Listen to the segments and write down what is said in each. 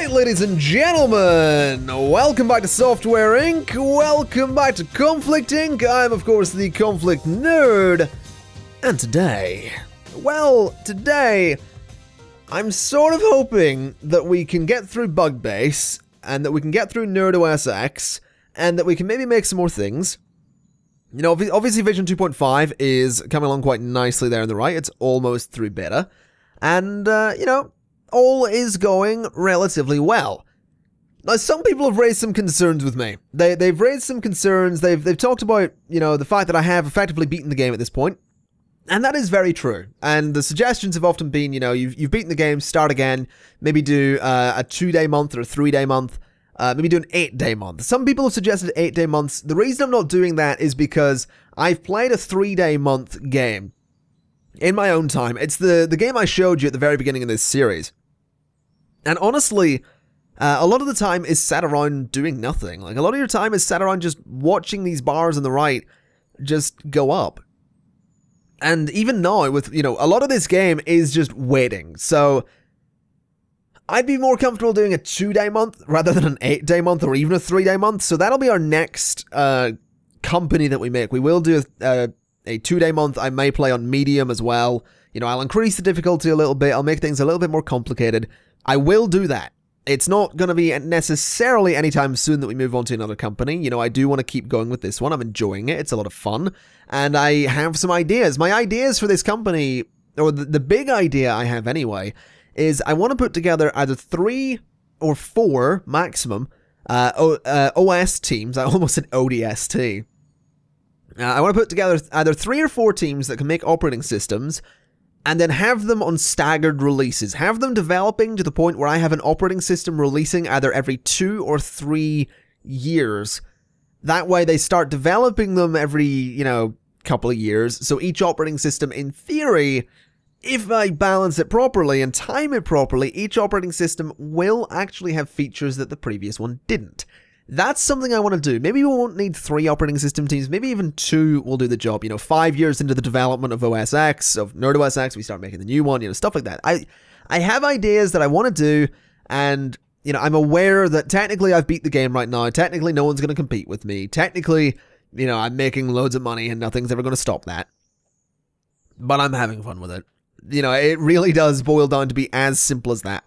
Alright, ladies and gentlemen, welcome back to Software Inc. Welcome back to Conflict Inc. I'm, of course, the Conflict Nerd. And today, I'm sort of hoping that we can get through Bugbase, and that we can get through Nerd OS X, and that we can maybe make some more things. You know, obviously Vision 2.5 is coming along quite nicely there on the right. It's almost through beta. And, you know, all is going relatively well. Now, some people have raised some concerns with me. They've raised some concerns. They've talked about, you know, the fact that I have effectively beaten the game at this point. And that is very true. And the suggestions have often been, you know, you've beaten the game, start again, maybe do a 2-day month or a 3-day month, maybe do an 8-day month. Some people have suggested 8-day months. The reason I'm not doing that is because I've played a 3-day month game in my own time. It's the game I showed you at the very beginning of this series. And honestly, a lot of the time is sat around doing nothing. Like, a lot of your time is sat around just watching these bars on the right just go up. And even now, with, you know, a lot of this game is just waiting. So I'd be more comfortable doing a 2-day month rather than an 8-day month or even a 3-day month. So that'll be our next company that we make. We will do a 2-day month. I may play on medium as well. You know, I'll increase the difficulty a little bit. I'll make things a little bit more complicated. I will do that. It's not going to be necessarily anytime soon that we move on to another company. You know, I do want to keep going with this one. I'm enjoying it. It's a lot of fun. And I have some ideas. My ideas for this company, or the big idea I have anyway, is I want to put together either 3 or 4 maximum OS teams. I almost said ODST. I want to put together either 3 or 4 teams that can make operating systems, and then have them on staggered releases. Have them developing to the point where I have an operating system releasing either every 2 or 3 years. That way they start developing them every, you know, couple of years. So each operating system, in theory, if I balance it properly and time it properly, each operating system will actually have features that the previous one didn't. That's something I want to do. Maybe we won't need 3 operating system teams. Maybe even 2 will do the job. You know, 5 years into the development of OS X, of Nerd OS X, we start making the new one, you know, stuff like that. I have ideas that I want to do, and, you know, I'm aware that technically I've beat the game right now. Technically no one's going to compete with me. Technically, you know, I'm making loads of money and nothing's ever going to stop that. But I'm having fun with it. You know, it really does boil down to be as simple as that.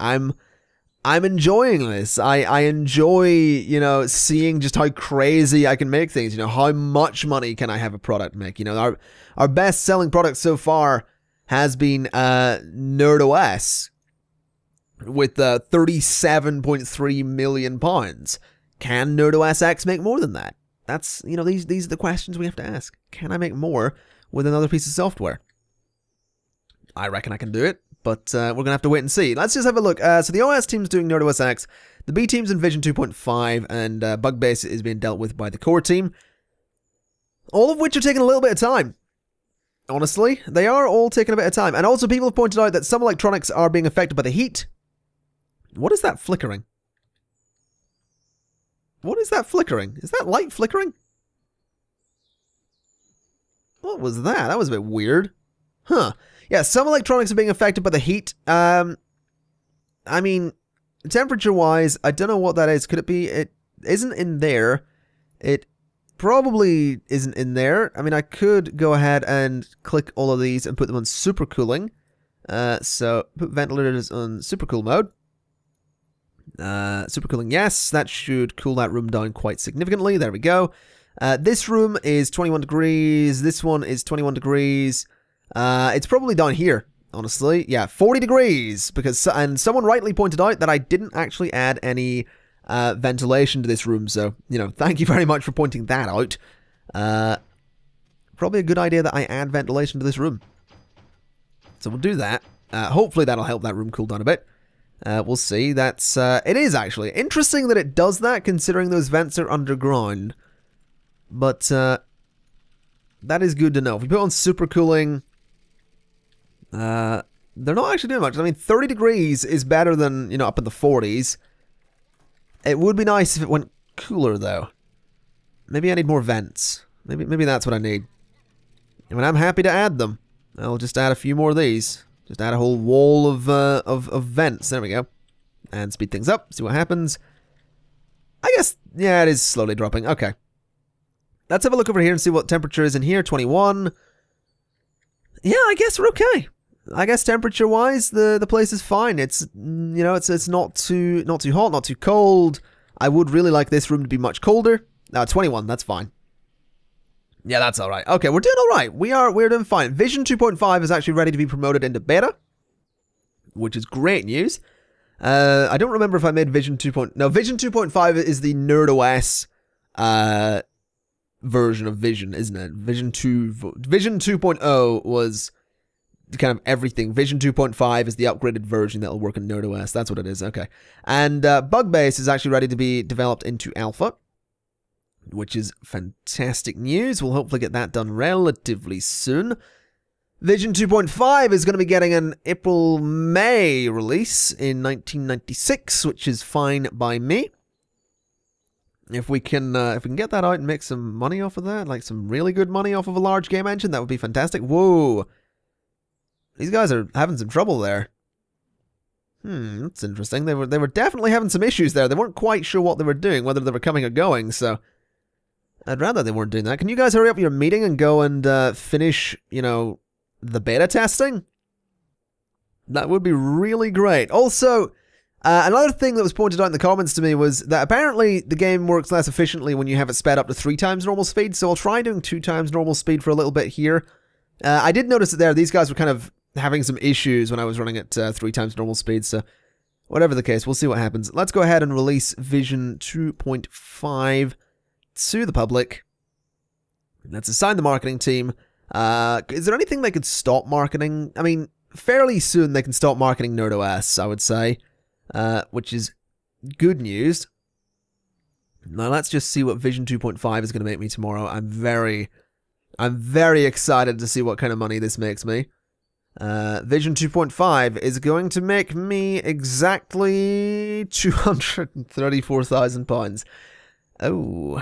I'm enjoying this. I enjoy, you know, seeing just how crazy I can make things. You know, how much money can I have a product make? You know, our best selling product so far has been Nerd OS with 37.3 million pounds. Can Nerd OS X make more than that? That's, you know, these are the questions we have to ask. Can I make more with another piece of software? I reckon I can do it. But we're going to have to wait and see. Let's just have a look. So the OS team's doing Nerd OS X. The B team's in Vision 2.5. And Bugbase is being dealt with by the core team. All of which are taking a little bit of time. Honestly, they are all taking a bit of time. And also people have pointed out that some electronics are being affected by the heat. What is that flickering? What is that flickering? Is that light flickering? What was that? That was a bit weird. Huh. Yeah, some electronics are being affected by the heat. I mean, temperature-wise, I don't know what that is. Could it be? It isn't in there. It probably isn't in there. I mean, I could go ahead and click all of these and put them on super cooling. So, put ventilators on super cool mode. Super cooling, yes. That should cool that room down quite significantly. There we go. This room is 21 degrees. This one is 21 degrees. It's probably down here, honestly. Yeah, 40 degrees, because, and someone rightly pointed out that I didn't actually add any ventilation to this room, so, you know, thank you very much for pointing that out. Probably a good idea that I add ventilation to this room. So we'll do that. Hopefully that'll help that room cool down a bit. We'll see. That's, it is actually interesting that it does that, considering those vents are underground. But, that is good to know. If we put on super cooling, they're not actually doing much. I mean, 30 degrees is better than, you know, up in the 40s. It would be nice if it went cooler, though. Maybe I need more vents. Maybe that's what I need. I mean, I'm happy to add them. I'll just add a few more of these. Just add a whole wall of vents. There we go. and speed things up, see what happens. I guess, yeah, it is slowly dropping. Okay. Let's have a look over here and see what temperature is in here. 21. Yeah, I guess we're okay. I guess temperature-wise, the place is fine. It's, you know, it's not too hot, not too cold. I would really like this room to be much colder. 21, that's fine. Yeah, that's all right. Okay, we're doing all right. We're doing fine. Vision 2.5 is actually ready to be promoted into beta, which is great news. I don't remember if I made Vision 2. No, Vision 2.5 is the NerdOS version of Vision, isn't it? Vision 2.0 was kind of everything. Vision 2.5 is the upgraded version that'll work in NerdOS. That's what it is. Okay. And Bugbase is actually ready to be developed into alpha, which is fantastic news. We'll hopefully get that done relatively soon. Vision 2.5 is going to be getting an April-May release in 1996, which is fine by me. If we can get that out and make some money off of that, like some really good money off of a large game engine, that would be fantastic. Whoa. These guys are having some trouble there. That's interesting. They were definitely having some issues there. They weren't quite sure what they were doing, whether they were coming or going, so I'd rather they weren't doing that. Can you guys hurry up your meeting and go and finish, you know, the beta testing? That would be really great. Also, another thing that was pointed out in the comments to me was that apparently the game works less efficiently when you have it sped up to 3 times normal speed, so I'll try doing 2 times normal speed for a little bit here. I did notice that these guys were kind of having some issues when I was running at 3 times normal speed, so whatever the case, we'll see what happens. Let's go ahead and release Vision 2.5 to the public. Let's assign the marketing team. Is there anything they could stop marketing? I mean, fairly soon they can stop marketing NerdOS, I would say, which is good news. Now let's just see what Vision 2.5 is going to make me tomorrow. I'm very excited to see what kind of money this makes me. Vision 2.5 is going to make me exactly £234,000. Oh.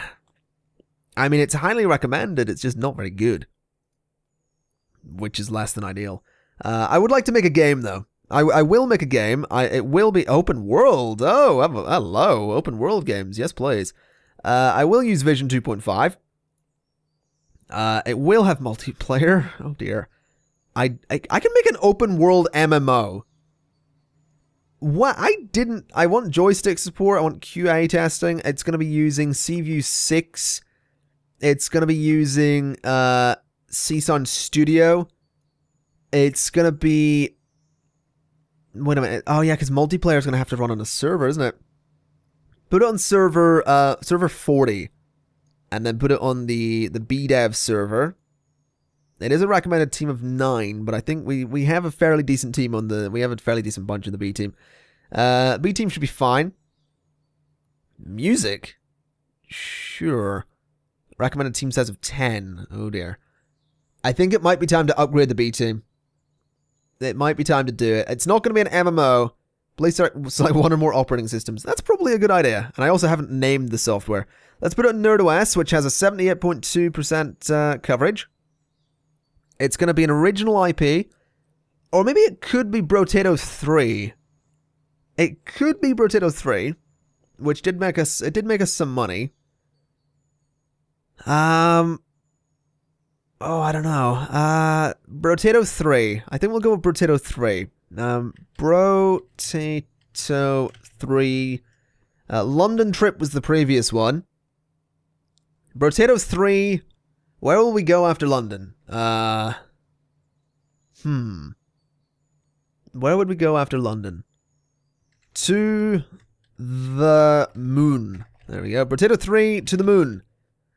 I mean, it's highly recommended, it's just not very good. Which is less than ideal. I would like to make a game, though. I will make a game. It will be open world. Oh, hello. Open world games. Yes, please. I will use Vision 2.5. It will have multiplayer. Oh, dear. I can make an open world MMO. What? I want joystick support. I want QA testing. It's going to be using Seaview 6. It's going to be using Seaview Studio. It's going to be... Wait a minute. Oh, yeah, because multiplayer is going to have to run on a server, isn't it? Put it on server 40. And then put it on the BDev server. It is a recommended team of 9, but I think we have a fairly decent team on the... We have a fairly decent bunch in the B team. B team should be fine. Music? Sure. Recommended team size of 10. Oh dear. I think it might be time to upgrade the B team. It might be time to do it. It's not going to be an MMO. Please select 1 or more operating systems. That's probably a good idea. And I also haven't named the software. Let's put it on NerdOS, which has a 78.2% coverage. It's going to be an original IP. Or maybe it could be Brotato 3. It could be Brotato 3, which did make us some money. Oh, I don't know. Brotato 3. I think we'll go with Brotato 3. Brotato 3. London Trip was the previous one. Brotato 3. Where will we go after London? Where would we go after London? To the moon. There we go. Brotato 3 to the moon.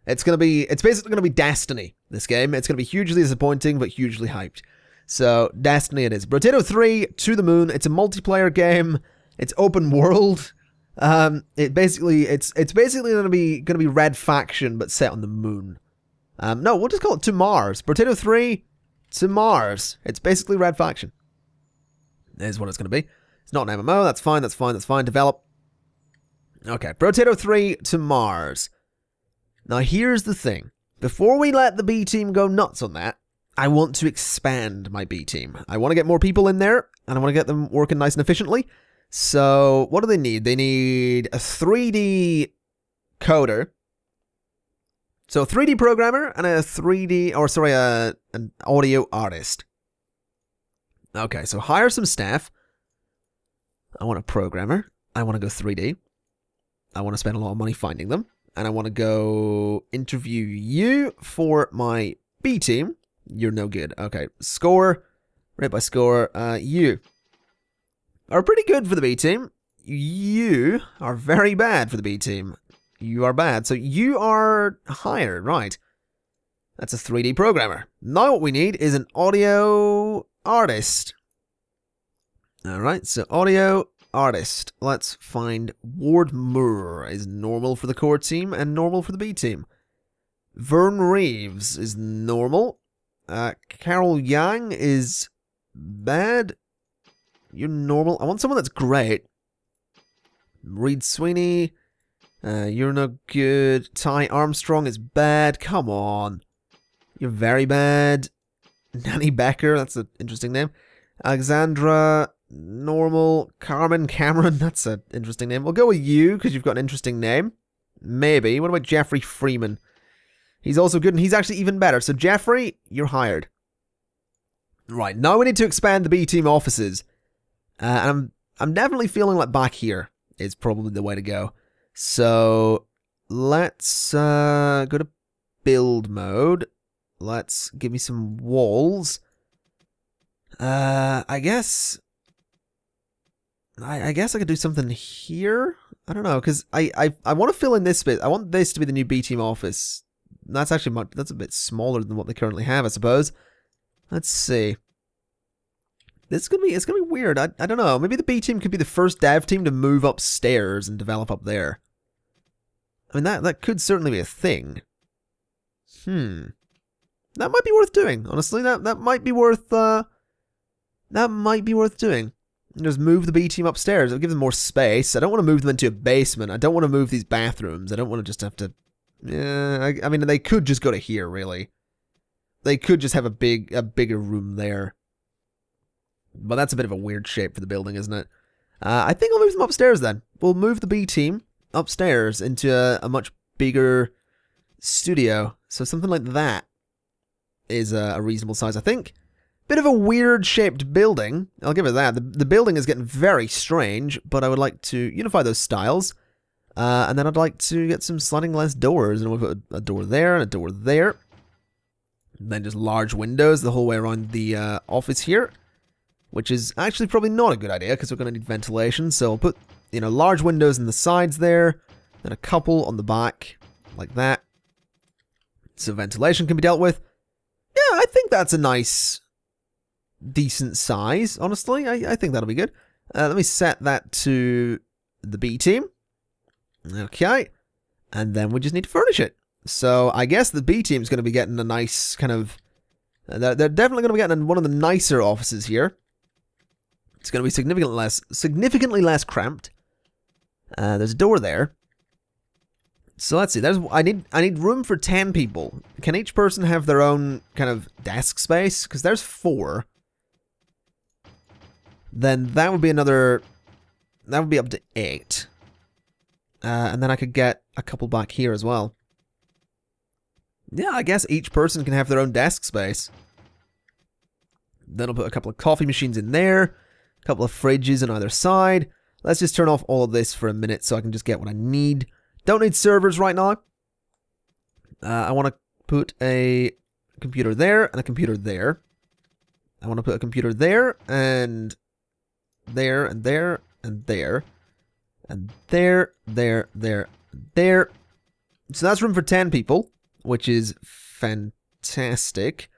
It's basically gonna be Destiny, this game. It's gonna be hugely disappointing, but hugely hyped. So, Destiny it is. Brotato 3 to the moon. It's a multiplayer game. It's open world. It's basically gonna be Red Faction, but set on the moon. No, we'll just call it To Mars. Brotato 3 to Mars. It's basically Red Faction. Is what it's gonna be. It's not an MMO. That's fine. That's fine. That's fine. Develop. Okay, Brotato 3 to Mars. Now, here's the thing. Before we let the B team go nuts on that, I want to expand my B team. I want to get more people in there, and I want to get them working nice and efficiently. So, what do they need? They need a 3D coder. So, a 3D programmer and a 3D, or sorry, an audio artist. Okay, so hire some staff. I want a programmer. I want to go 3D. I want to spend a lot of money finding them. And I want to go interview you for my B team. You're no good. Okay, score. Rate by score. You are pretty good for the B team. You are very bad for the B team. You are bad. So you are hired, right? That's a 3D programmer. Now what we need is an audio artist. Alright, so audio artist. Let's find Ward Moore is normal for the core team and normal for the B team. Vern Reeves is normal. Carol Yang is bad. You're normal. I want someone that's great. Reed Sweeney. You're no good. Ty Armstrong is bad. Come on. You're very bad. Nanny Becker. That's an interesting name. Alexandra. Normal. Carmen Cameron. That's an interesting name. We'll go with you because you've got an interesting name. Maybe. What about Jeffrey Freeman? He's also good and he's actually even better. So Jeffrey, you're hired. Right. Now we need to expand the B team offices. And I'm definitely feeling like back here is probably the way to go. So let's go to build mode. Let's give me some walls. I guess I could do something here. I don't know, because I want to fill in this bit. I want this to be the new B team office. That's actually that's a bit smaller than what they currently have, I suppose. Let's see. It's gonna be weird. I don't know. Maybe the B team could be the first dev team to move upstairs and develop up there. I mean that could certainly be a thing. That might be worth doing. Honestly, that might be worth doing. Just move the B team upstairs. It'll give them more space. I don't want to move them into a basement. I don't want to move these bathrooms. I don't want to just have to. Yeah, I mean they could just go to here. Really, they could just have a bigger room there. But that's a bit of a weird shape for the building, isn't it? I think I'll move them upstairs then. We'll move the B team upstairs into a much bigger studio. So something like that is a reasonable size, I think. Bit of a weird shaped building. I'll give it that. The building is getting very strange, but I would like to unify those styles. And then I'd like to get some sliding glass doors. And we'll put a door there and a door there. And then just large windows the whole way around the office here. Which is actually probably not a good idea because we're going to need ventilation. So I'll put, large windows in the sides there. Then a couple on the back, like that. So ventilation can be dealt with. Yeah, I think that's a nice, decent size, honestly. I think that'll be good. Let me set that to the B team. Okay. And then we just need to furnish it. So I guess the B team is going to be getting a nice kind of... They're definitely going to be getting one of the nicer offices here. It's going to be significantly less cramped. There's a door there. So let's see. I need room for 10 people. Can each person have their own kind of desk space? Because there's 4. Then that would be another. That would be up to 8. And then I could get a couple back here as well. Yeah, I guess each person can have their own desk space. Then I'll put a couple of coffee machines in there. A couple of fridges on either side. Let's just turn off all of this for a minute so I can just get what I need. Don't need servers right now. I want to put a computer there and a computer there. I want to put a computer there and there and there and there. And there. So that's room for 10 people, which is fantastic.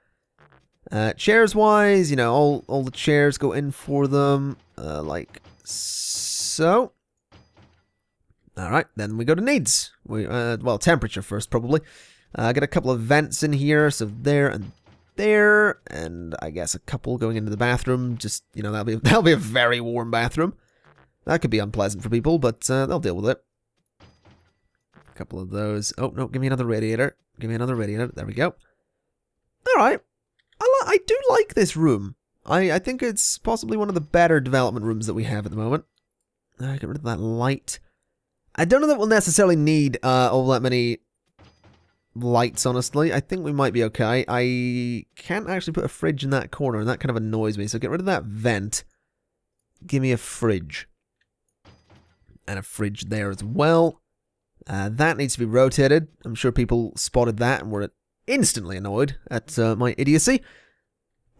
Chairs wise, all the chairs go in for them, like so. Alright, then we go to needs. Well, temperature first, probably. Get a couple of vents in here, so there and there, and I guess a couple going into the bathroom. Just, that'll be a very warm bathroom. That could be unpleasant for people, but they'll deal with it. A couple of those. Oh, no, give me another radiator. Give me another radiator. There we go. Alright. I do like this room. I think it's possibly one of the better development rooms that we have at the moment. Get rid of that light. I don't know that we'll necessarily need all that many lights, honestly. I think we might be okay. I can't actually put a fridge in that corner, and that kind of annoys me. So get rid of that vent. Give me a fridge. And a fridge there as well. That needs to be rotated. I'm sure people spotted that and were instantly annoyed at my idiocy.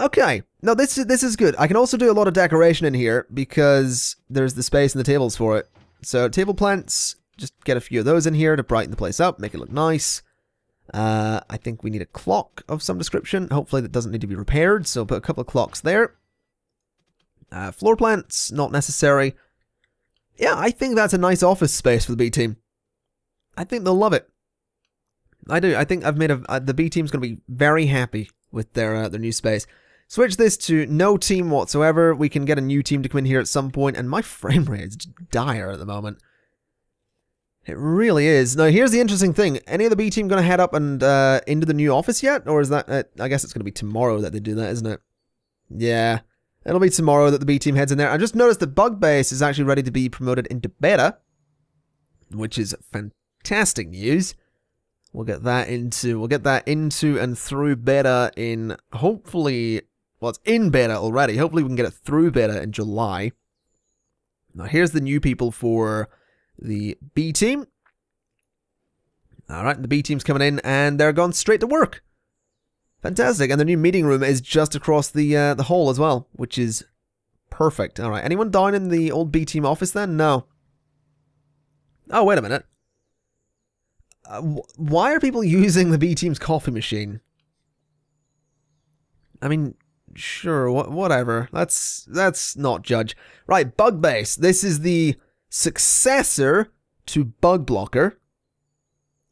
Okay, now this is good. I can also do a lot of decoration in here because there's the space and the tables for it. So table plants, just get a few of those in here to brighten the place up, make it look nice. I think we need a clock of some description. Hopefully that doesn't need to be repaired, so put a couple of clocks there. Floor plants, not necessary. Yeah, I think that's a nice office space for the B team. I think they'll love it. I do. I think I've made the B team's going to be very happy with their new space. Switch this to no team whatsoever. We can get a new team to come in here at some point, and my frame rate is dire at the moment. It really is. Now, here's the interesting thing. Any of the B team going to head up and into the new office yet? Or is that... I guess it's going to be tomorrow that they do that, isn't it? Yeah. It'll be tomorrow that the B team heads in there. I just noticed that Bugbase is actually ready to be promoted into beta, which is fantastic news. We'll get that into and through beta in hopefully... Well, it's in beta already. Hopefully we can get it through beta in July. Now, here's the new people for the B team. Alright, the B team's coming in, and they're gone straight to work. Fantastic, and the new meeting room is just across the hall as well, which is perfect. Alright, anyone down in the old B team office then? No. Oh, wait a minute. Why are people using the B team's coffee machine? I mean... Sure, whatever. Let's not judge. Right, Bugbase. This is the successor to Bug Blocker.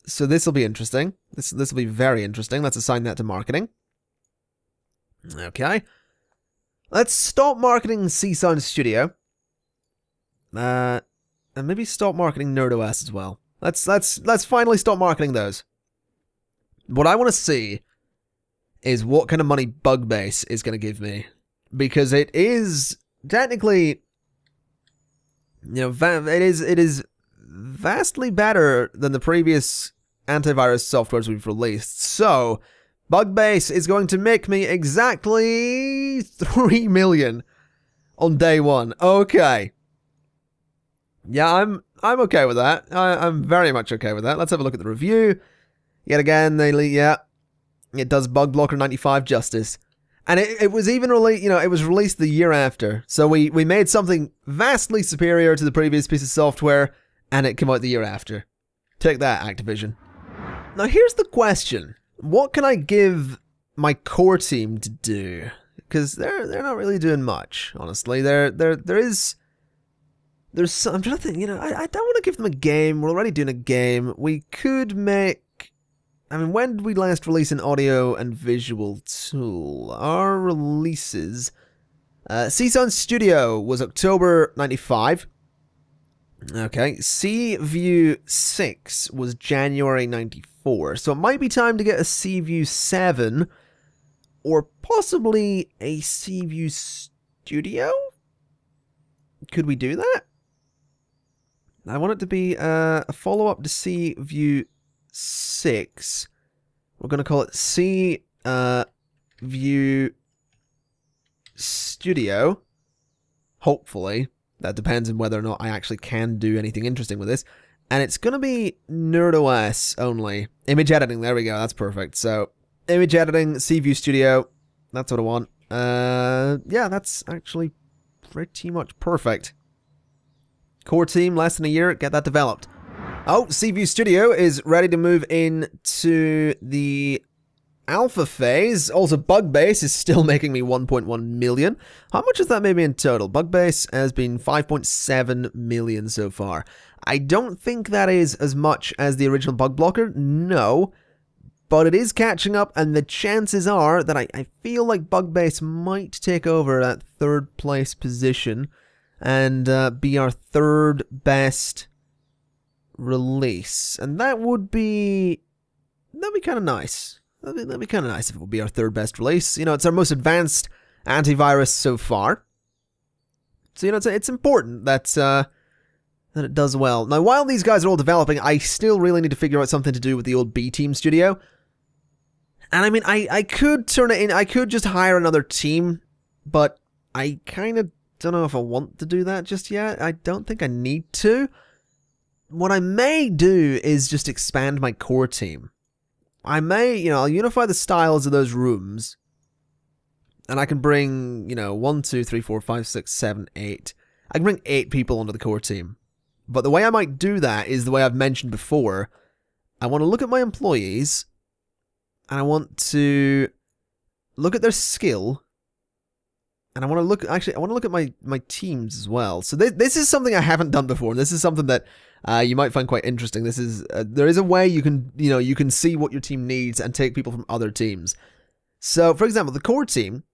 So this will be interesting. This will be very interesting. Let's assign that to marketing. Okay. Let's stop marketing Seaview Studio. And maybe stop marketing NerdOS as well. Let's finally stop marketing those. What I want to see is what kind of money Bugbase is going to give me. Because it is technically, you know, it is vastly better than the previous antivirus softwares we've released. So, Bugbase is going to make me exactly 3 million on day one. Okay. Yeah, I'm okay with that. I'm very much okay with that. Let's have a look at the review. Yet again, it does Bug Blocker 95 justice. And it was even released, you know, it was released the year after. So we made something vastly superior to the previous piece of software, and it came out the year after. Take that, Activision. Now here's the question. What can I give my core team to do? Because they're not really doing much, honestly. There's some, I'm trying to think, you know, I don't want to give them a game. We're already doing a game. We could make... I mean, when did we last release an audio and visual tool? Our releases... Seaview Studio was October 95. Okay, Seaview 6 was January 94. So it might be time to get a Seaview 7, or possibly a Seaview Studio? Could we do that? I want it to be a follow-up to Seaview 6. We're going to call it Seaview Studio. Hopefully. That depends on whether or not I actually can do anything interesting with this. And it's going to be NerdOS only. Image editing, there we go, that's perfect. So, image editing, Seaview Studio, that's what I want. Yeah, that's actually pretty much perfect. Core team, less than a year, get that developed. Oh, Seaview Studio is ready to move into the alpha phase. Also, Bugbase is still making me 1.1 million. How much has that made me in total? Bugbase has been 5.7 million so far. I don't think that is as much as the original Bug Blocker, no. But it is catching up, and the chances are that I feel like Bugbase might take over that third place position and be our third best release. And that'd be kind of nice. That'd be kind of nice if it would be our third best release. You know, it's our most advanced antivirus so far. So, you know, it's important that that it does well. Now, while these guys are all developing, I still really need to figure out something to do with the old B-Team studio. And I mean, I could turn it in, I could just hire another team, but I kind of don't know if I want to do that just yet. I don't think I need to. What I may do is just expand my core team. I may, you know, I'll unify the styles of those rooms, and I can bring, you know, 1, 2, 3, 4, 5, 6, 7, 8. I can bring 8 people onto the core team. But the way I might do that is the way I've mentioned before. I want to look at my employees, and I want to look at their skill, and I want to look, actually, I want to look at my teams as well. So this is something I haven't done before, and this is something that you might find quite interesting. This is, there is a way you can, you know, you can see what your team needs and take people from other teams. So, for example, the core team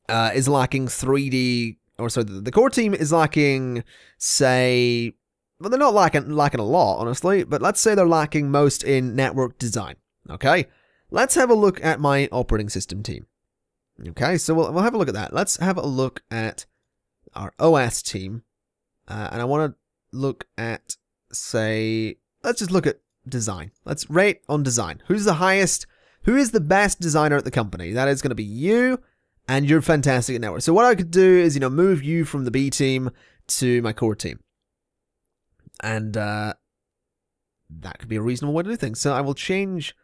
is lacking 3D, or sorry, the core team is lacking, say, well, they're not lacking a lot, honestly, but let's say they're lacking most in network design, okay? Let's have a look at my operating system team. Okay, so we'll have a look at that. Let's have a look at our OS team, and I want to look at, say, let's just look at design. Let's rate on design. Who's the highest, who is the best designer at the company? That is going to be you, and you're fantastic at network. So what I could do is, you know, move you from the B team to my core team. And that could be a reasonable way to do things. So I will change.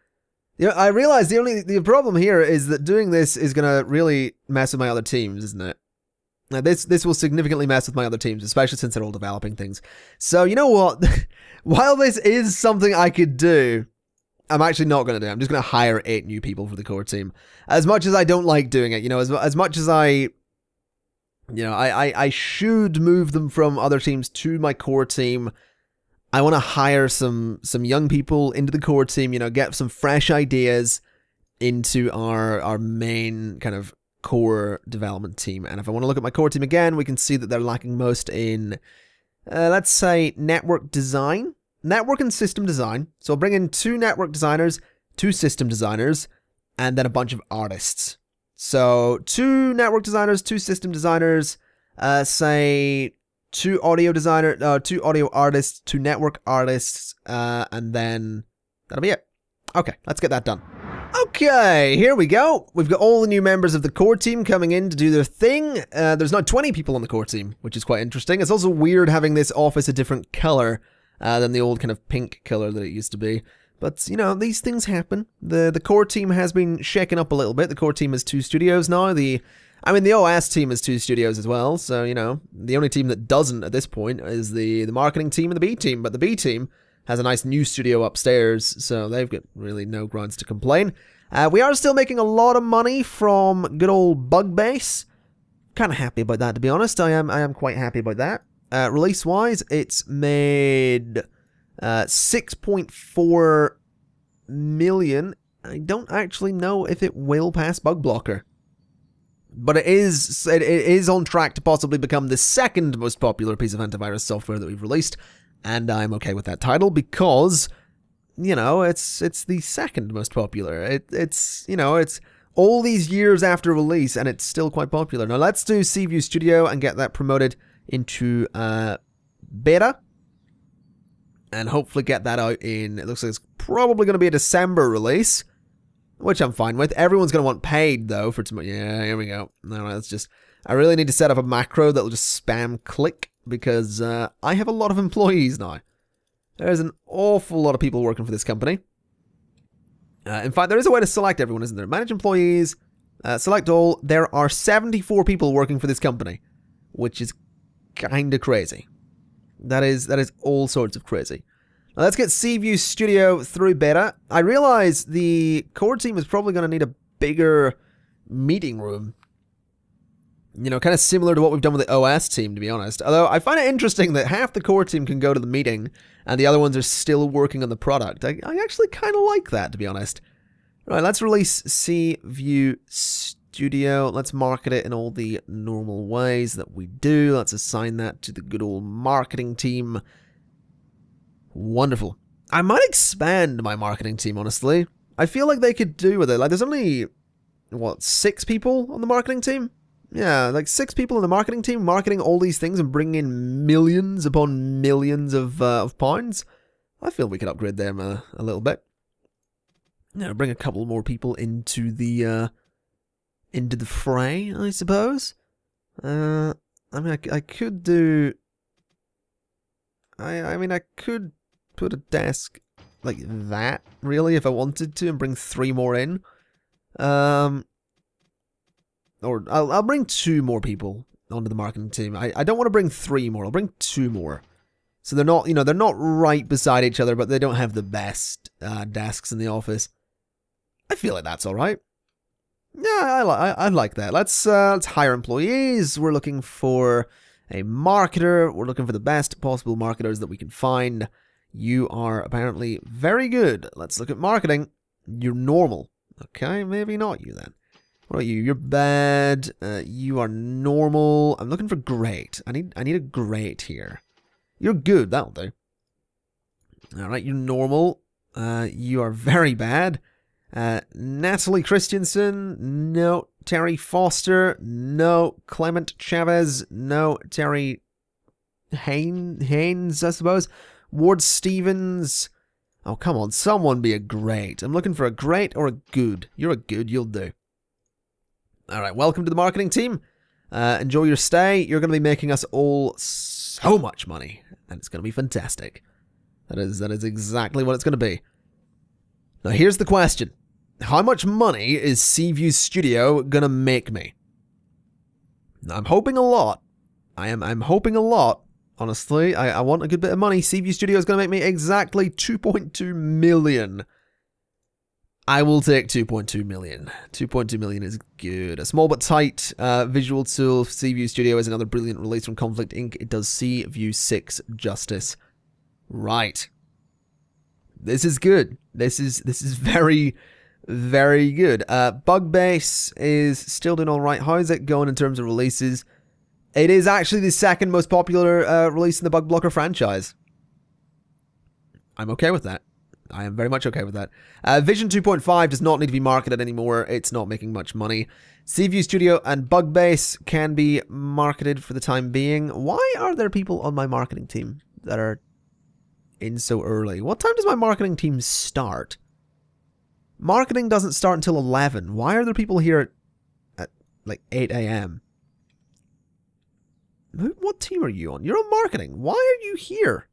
You know, I realize the problem here is that doing this is going to really mess with my other teams, isn't it? Now this will significantly mess with my other teams, especially since they're all developing things. So you know what? While this is something I could do, I'm actually not going to do it. I'm just going to hire 8 new people for the core team. As much as I don't like doing it, you know, as much as I should move them from other teams to my core team, I want to hire some young people into the core team, you know, get some fresh ideas into our main kind of core development team. And if I want to look at my core team again, we can see that they're lacking most in, let's say, network design, network and system design. So I'll bring in 2 network designers, 2 system designers, and then a bunch of artists. So 2 network designers, 2 system designers, say 2 audio designer, 2 audio artists, 2 network artists, and then that'll be it. Okay, let's get that done. Okay, here we go. We've got all the new members of the core team coming in to do their thing. There's now 20 people on the core team, which is quite interesting. It's also weird having this office a different color than the old kind of pink color that it used to be. But, you know, these things happen. The core team has been shaken up a little bit. The core team has 2 studios now. The OS team has 2 studios as well. So, you know, the only team that doesn't at this point is the marketing team and the B team. But the B team has a nice new studio upstairs, so they've got really no grounds to complain. We are still making a lot of money from good old Bugbase. Kind of happy about that, to be honest. I am quite happy about that. Release-wise, it's made 6.4 million. I don't actually know if it will pass Bug Blocker, but it is on track to possibly become the 2nd most popular piece of antivirus software that we've released. And I'm okay with that title because, you know, it's the 2nd most popular. It's you know, it's all these years after release and it's still quite popular. Now let's do Seaview Studio and get that promoted into beta. And hopefully get that out in, it looks like it's probably going to be a December release, which I'm fine with. Everyone's going to want paid though for tomorrow. Yeah, here we go. No, let's just, I really need to set up a macro that will just spam click, because I have a lot of employees now. There's an awful lot of people working for this company. In fact, there is a way to select everyone, isn't there? Manage employees, select all. There are 74 people working for this company, which is kind of crazy. That is all sorts of crazy. Now let's get Seaview Studio through beta. I realize the core team is probably going to need a bigger meeting room. You know, kind of similar to what we've done with the OS team, to be honest. Although, I find it interesting that half the core team can go to the meeting, and the other ones are still working on the product. I actually kind of like that, to be honest. Right, let's release Seaview Studio. Let's market it in all the normal ways that we do. Let's assign that to the good old marketing team. Wonderful. I might expand my marketing team, honestly. I feel like they could do with it. Like, there's only, what, 6 people on the marketing team? Yeah, like 6 people in the marketing team marketing all these things and bringing in millions upon millions of pounds. I feel we could upgrade them a little bit. You know, bring a couple more people into the fray, I suppose. I mean, I could do. I mean, I could put a desk like that, really, if I wanted to, and bring 3 more in. Or I'll bring 2 more people onto the marketing team. I don't want to bring 3 more. I'll bring 2 more. So they're not, you know, they're not right beside each other, but they don't have the best desks in the office. I feel like that's all right. Yeah, I like that. Let's hire employees. We're looking for a marketer. We're looking for the best possible marketers that we can find. You are apparently very good. Let's look at marketing. You're normal. Okay, maybe not you then. What about you? You're bad. You are normal. I'm looking for great. I need a great here. You're good. That'll do. All right, you're normal. You are very bad. Natalie Christensen, no. Terry Foster, no. Clement Chavez, no. Terry Haynes, I suppose. Ward Stevens. Oh, come on, someone be a great. I'm looking for a great or a good. You're a good, you'll do. Alright, welcome to the marketing team. Enjoy your stay. You're going to be making us all so much money, and it's going to be fantastic. That is exactly what it's going to be. Now, here's the question. How much money is Seaview Studio gonna make me? I'm hoping a lot. I'm hoping a lot, honestly. I want a good bit of money. Seaview Studio is gonna make me exactly 2.2 million. I will take 2.2 million. 2.2 million is good. A small but tight visual tool. Seaview Studio is another brilliant release from Conflict Inc. It does Seaview 6 justice. Right. This is good. This is very, very good. Bugbase is still doing all right. How is it going in terms of releases? It is actually the 2nd most popular release in the Bug Blocker franchise. I'm okay with that. I am very much okay with that. Vision 2.5 does not need to be marketed anymore. It's not making much money. Seaview Studio and Bugbase can be marketed for the time being. Why are there people on my marketing team that are in so early? What time does my marketing team start? Marketing doesn't start until 11. Why are there people here at like 8 a.m.? What team are you on? You're on marketing. Why are you here?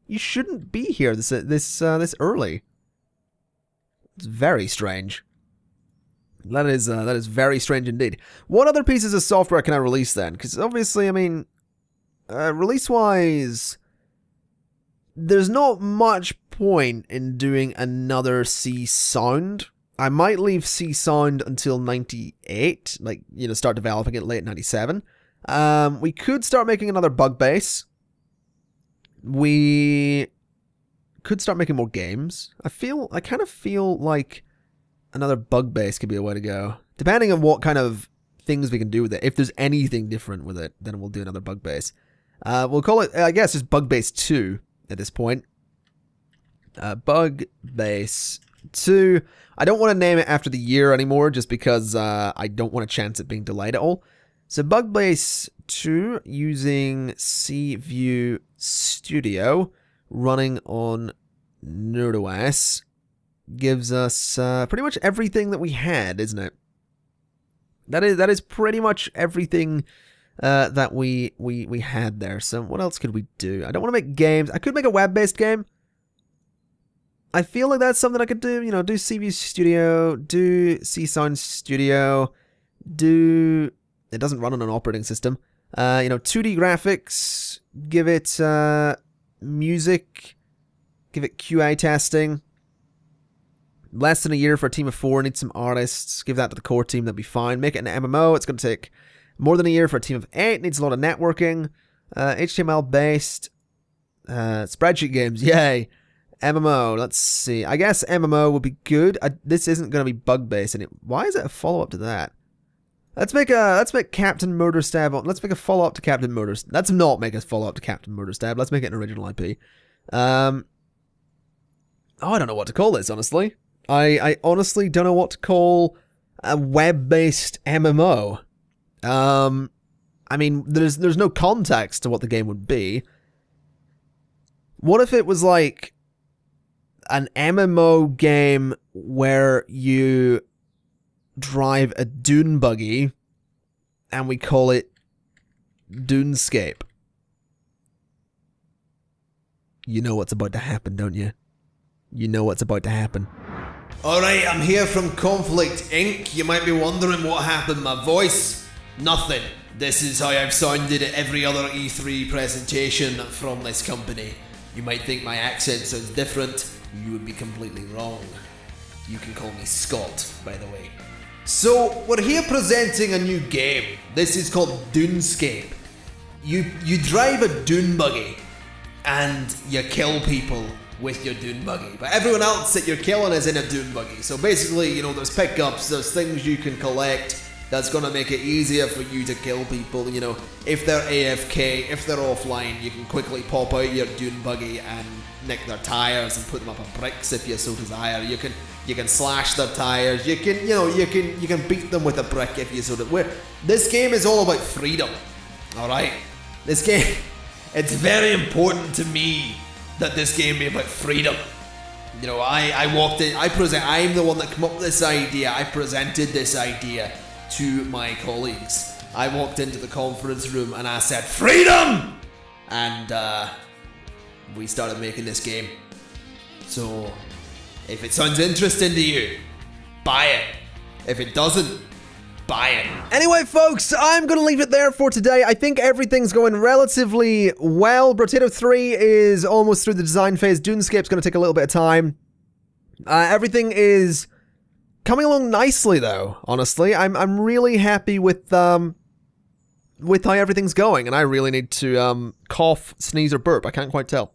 You shouldn't be here this early. It's very strange. That is very strange indeed. What other pieces of software can I release then? Because obviously, I mean, release-wise, there's not much point in doing another C Sound. I might leave C Sound until 98, like, you know, start developing it late 97. We could start making another Bugbase. We could start making more games. I kind of feel like another Bugbase could be a way to go. Depending on what kind of things we can do with it. If there's anything different with it, then we'll do another Bugbase. We'll call it, I guess, just Bugbase 2 at this point. Bugbase 2. I don't want to name it after the year anymore, just because I don't want a chance at being delayed at all. So Bugbase 2 using Seaview Studio running on NerdOS gives us pretty much everything that we had, isn't it? That is pretty much everything that we had there. So what else could we do? I don't want to make games. I could make a web-based game. I feel like that's something I could do. You know, do Seaview Studio, do C-Sound Studio, do... It doesn't run on an operating system. You know, 2D graphics, give it music, give it QA testing. Less than a year for a team of 4, need some artists, give that to the core team, that'd be fine. Make it an MMO, it's going to take more than a year for a team of 8, needs a lot of networking. HTML based, spreadsheet games, yay. MMO, let's see. I guess MMO would be good. This isn't going to be Bugbase, and why is it a follow-up to that? Let's make Captain Murderstab. Let's make a follow-up to Captain Murderstab. Let's not make a follow-up to Captain Murderstab. Let's make it an original IP. Oh, I don't know what to call this, honestly. I honestly don't know what to call a web-based MMO. I mean, there's no context to what the game would be. What if it was like an MMO game where you drive a dune buggy and we call it DUNESCAPE? You know what's about to happen, don't you? You know what's about to happen. Alright, I'm here from Conflict Inc. You might be wondering what happened to my voice. Nothing. This is how I've sounded at every other E3 presentation from this company. You might think my accent sounds different. You would be completely wrong. You can call me Scott, by the way. So, we're here presenting a new game. This is called DUNESCAPE. You drive a dune buggy and you kill people with your dune buggy. But everyone else that you're killing is in a dune buggy. So basically, you know, there's pickups, there's things you can collect that's gonna make it easier for you to kill people. You know, if they're AFK, if they're offline, you can quickly pop out your dune buggy and nick their tires and put them up on bricks if you so desire. You can slash their tires. You can beat them with a brick if you so desire. This game is all about freedom. All right, this game. It's very important to me that this game be about freedom. You know, I walked in. I'm the one that came up with this idea. I presented this idea to my colleagues. I walked into the conference room and I said, freedom! And we started making this game. So, if it sounds interesting to you, buy it. If it doesn't, buy it. Anyway, folks, I'm going to leave it there for today. I think everything's going relatively well. Brotato 3 is almost through the design phase. DUNESCAPE's going to take a little bit of time. Everything is coming along nicely, though, honestly. I'm really happy with how everything's going, and I really need to cough, sneeze, or burp. I can't quite tell.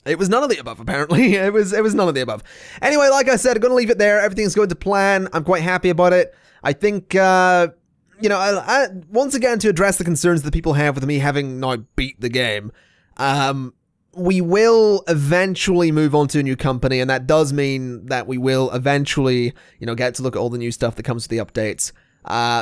It was none of the above, apparently. It was none of the above. Anyway, like I said, I'm going to leave it there. Everything's going to plan. I'm quite happy about it. I think, you know, once again, to address the concerns that people have with me having now beat the game, we will eventually move on to a new company, and that does mean that we will eventually, you know, get to look at all the new stuff that comes with the updates.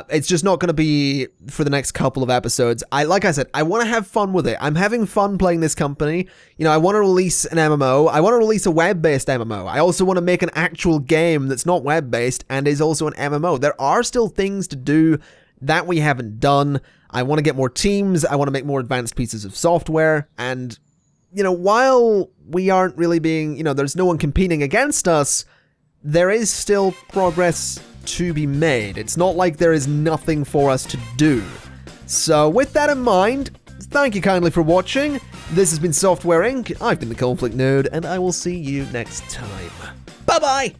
It's just not going to be for the next couple of episodes. Like I said, I want to have fun with it. I'm having fun playing this company. You know, I want to release an MMO. I want to release a web-based MMO. I also want to make an actual game that's not web-based and is also an MMO. There are still things to do that we haven't done. I want to get more teams. I want to make more advanced pieces of software. And, you know, while we aren't really being, you know, there's no one competing against us, there is still progress to be made. It's not like there is nothing for us to do. So with that in mind, thank you kindly for watching. This has been Software Inc. I've been the ConflictNerd, and I will see you next time. Bye-bye!